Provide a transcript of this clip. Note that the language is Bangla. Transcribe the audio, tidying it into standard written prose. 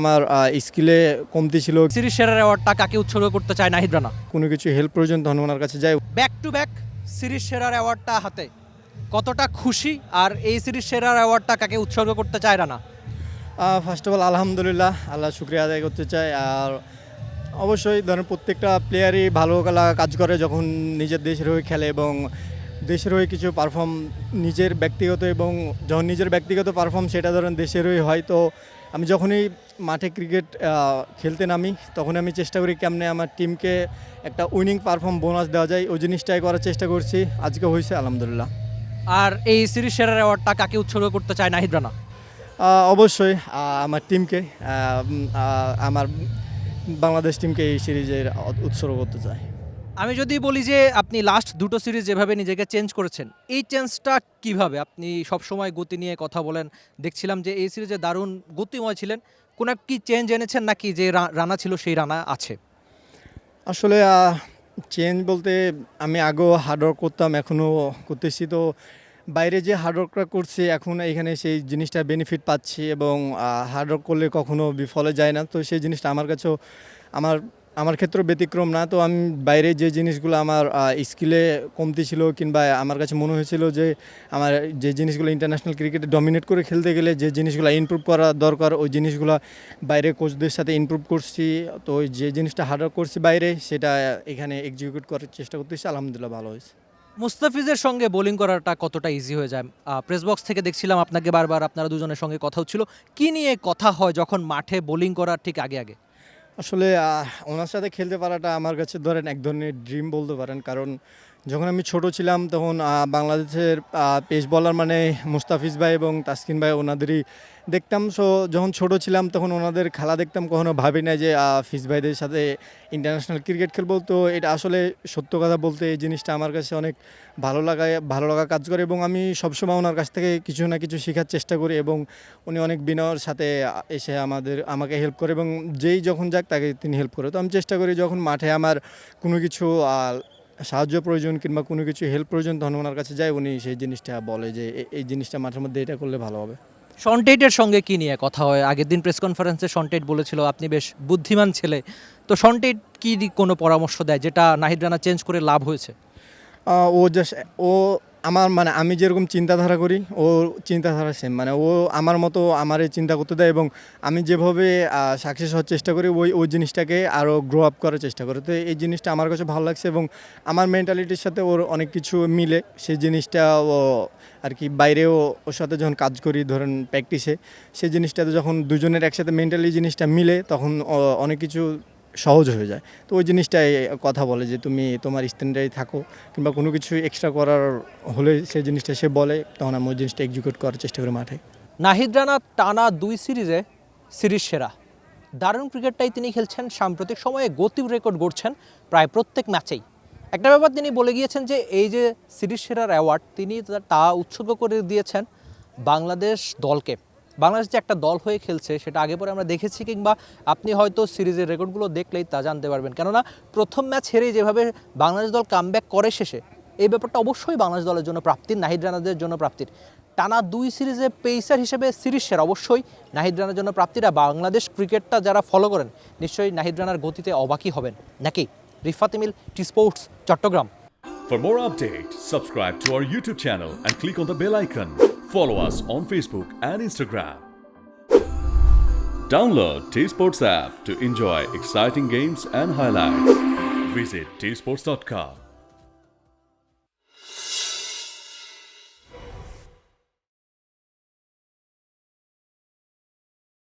আমার স্কিলে কমতি ছিল। সিরিজ সেরার অ্যাওয়ার্ডটা কাকে উৎসর্গ করতে চায় নাহিদ রানা? কোনো কিছু হেল্প প্রয়োজন তখন ওনার কাছে যাই। ব্যাক টু ব্যাক সিরিজ সেরার অ্যাওয়ার্ডটা হাতে, কতটা খুশি? আর এই সিরিজ সেরার অ্যাওয়ার্ডটা কাকে উৎসর্গ করতে চায় রানা? ফার্স্ট অফ অল আলহামদুলিল্লাহ, আল্লাহ শুক্রিয়া আদায় করতে চাই। আর অবশ্যই ধরেন প্রত্যেকটা প্লেয়ারই ভালো কাজ করে যখন নিজের দেশের হয়ে খেলে এবং দেশের হয়ে কিছু পারফর্ম নিজের ব্যক্তিগত এবং যখন নিজের ব্যক্তিগত পারফর্ম সেটা ধরেন দেশের হয়ে হয়। তো আমি যখনই মাঠে ক্রিকেট খেলতে নামি তখন আমি চেষ্টা করি কেমনে আমার টিমকে একটা উইনিং পারফর্ম বোনাস দেওয়া যায়, ওই জিনিসটাই করার চেষ্টা করছি। আজকে হয়েছে আলহামদুলিল্লাহ। আর এই সিরিজ সেরার অ্যাওয়ার্ডটা কাকে উৎসর্গ করতে চায় নাহিদ রানা? অবশ্যই আমার টিমকে, আমার বাংলাদেশ টিমকে এই সিরিজের উৎসর্গ করতে চাই। আমি যদি বলি যে আপনি লাস্ট দুটো সিরিজ যেভাবে নিজেকে চেঞ্জ করেছেন, এই চেঞ্জটা কিভাবে? আপনি সবসময় গতি নিয়ে কথা বলেন, দেখছিলাম যে এই সিরিজে দারুণ গতিময় ছিলেন। কোনো কি চেঞ্জ এনেছেন নাকি যে রানা ছিল সেই রানা আছে? আসলে চেঞ্জ বলতে আমি আগেও হার্ডওয়ার্ক করতাম, এখনও করতেছি। তো বাইরে যে হার্ডওয়ার্কটা করছি এখন এখানে সেই জিনিসটা বেনিফিট পাচ্ছি এবং হার্ডওয়ার্ক করলে কখনো বিফলে যায় না। তো সেই জিনিসটা আমার কাছেও আমার আমার ক্ষেত্রেও ব্যতিক্রম না। তো আমি বাইরে যে জিনিসগুলো আমার স্কিলে কমতি ছিল কিংবা আমার কাছে মনে হয়েছিল যে আমার যে জিনিসগুলো ইন্টারন্যাশনাল ক্রিকেটে ডমিনেট করে খেলতে গেলে যে জিনিসগুলো ইমপ্রুভ করা দরকার ওই জিনিসগুলো বাইরে কোচদের সাথে ইমপ্রুভ করছি। তো ওই যে জিনিসটা হার্ডওয়ার্ক করছি বাইরে সেটা এখানে এক্সিকিউট করার চেষ্টা করতেছি, আলহামদুলিল্লাহ ভালো হয়েছে। মুস্তাফিজের সঙ্গে বোলিং করাটা কতটা ইজি হয়ে যায়? প্রেস বক্স থেকে দেখছিলাম আপনাকে বারবার আপনারা দুজনের সঙ্গে কথা হচ্ছিল। কি নিয়ে কথা হয় যখন মাঠে বোলিং করার ঠিক আগে আগে? আসলে ওনার সাথে খেলতে পারাটা আমার কাছে ধরেন এক ধরনের ড্রিম বলতে পারেন। কারণ যখন আমি ছোট ছিলাম তখন বাংলাদেশের পেস বলার মানে মুস্তাফিজ ভাই এবং তাসকিন ভাই ওনাদেরই দেখতাম। সো যখন ছোট ছিলাম তখন ওনাদের খেলা দেখতাম, কখনো ভাবি না যে ফিজ ভাইদের সাথে ইন্টারন্যাশনাল ক্রিকেট খেলবো। তো এটা আসলে সত্য কথা বলতে এই জিনিসটা আমার কাছে অনেক ভালো লাগা কাজ করে এবং আমি সবসময় ওনার কাছ থেকে কিছু না কিছু শেখার চেষ্টা করি এবং উনি অনেক বিনয়ের সাথে এসে আমাকে হেল্প করে এবং যেই যখন যাক তাকে তিনি হেল্প করে। তো আমি চেষ্টা করি যখন মাঠে আমার কোনো কিছু সাহায্য প্রয়োজন কিংবা কোনো কিছু হেল্প প্রয়োজন তখন ওনার কাছে যায়, উনি সেই জিনিসটা বলে যে এই জিনিসটা মাঠের মধ্যে এটা করলে ভালো হবে। শন টেটের সঙ্গে কি নিয়ে কথা হয়? আগের দিন প্রেস কনফারেন্সে শন টেট বলেছিল আপনি বেশ বুদ্ধিমান ছেলে। তো শন টেট কি কোনো পরামর্শ দেয় যেটা নাহিদ রানা চেঞ্জ করে লাভ হয়েছে? ও জাস্ট ও আমার মানে আমি যেরকম চিন্তাধারা করি ওর চিন্তাধারা সেম, মানে ও আমার মতো আমারে চিন্তা করতে দেয় এবং আমি যেভাবে সাকসেস হওয়ার চেষ্টা করি ওই জিনিসটাকে আরও গ্রো আপ করার চেষ্টা করি। তো এই জিনিসটা আমার কাছে ভালো লাগছে এবং আমার মেন্টালিটির সাথে ওর অনেক কিছু মিলে। সেই জিনিসটা ও আর কি বাইরেও ওর সাথে যখন কাজ করি ধরেন প্র্যাকটিসে, সেই জিনিসটাতে যখন দুজনের একসাথে মেন্টালি জিনিসটা মিলে তখন অনেক কিছু সহজ হয়ে যায়। তো ওই জিনিসটাই কথা বলে যে তুমি তোমার স্ট্যান্ডার্ডে থাকো কিংবা কোনো কিছু এক্সট্রা করার হলে সেই জিনিসটা সে বলে, তখন আমি ওই জিনিসটা এক্সিকিউট করার চেষ্টা করি মাঠে। নাহিদ রানা টানা 2 সিরিজে সিরিজ সেরা, দারুণ ক্রিকেটটাই তিনি খেলছেন। সাম্প্রতিক সময়ে গতির রেকর্ড গড়ছেন প্রায় প্রত্যেক ম্যাচেই। একটা ব্যাপার তিনি বলে গিয়েছেন যে এই যে সিরিজ সেরার অ্যাওয়ার্ড তিনি তা উৎসর্গ করে দিয়েছেন বাংলাদেশ দলকে। বাংলাদেশ যে একটা দল হয়ে খেলছে সেটা আগে পরে আমরা দেখেছি, কিংবা আপনি হয়তো সিরিজের রেকর্ডগুলো দেখলেই তা জানতে পারবেন। কেননা প্রথম ম্যাচ হেরেই যেভাবে বাংলাদেশ দল কামব্যাক করে শেষে, এই ব্যাপারটা অবশ্যই বাংলাদেশ দলের জন্য প্রাপ্তির, নাহিদ রানাদের জন্য প্রাপ্তির। টানা 2 সিরিজে পেসার হিসেবে সিরিজ সেরা অবশ্যই নাহিদ রানার জন্য প্রাপ্তিরা। বাংলাদেশ ক্রিকেটটা যারা ফলো করেন নিশ্চয়ই নাহিদ রানার গতিতে অবাকই হবেন নাকি? Rifat Emil, T sports, Chattogram. For more updates, subscribe to our YouTube channel and click on the bell icon. Follow us on Facebook and Instagram. Download T Sports app to enjoy exciting games and highlights. Visit tsports.com.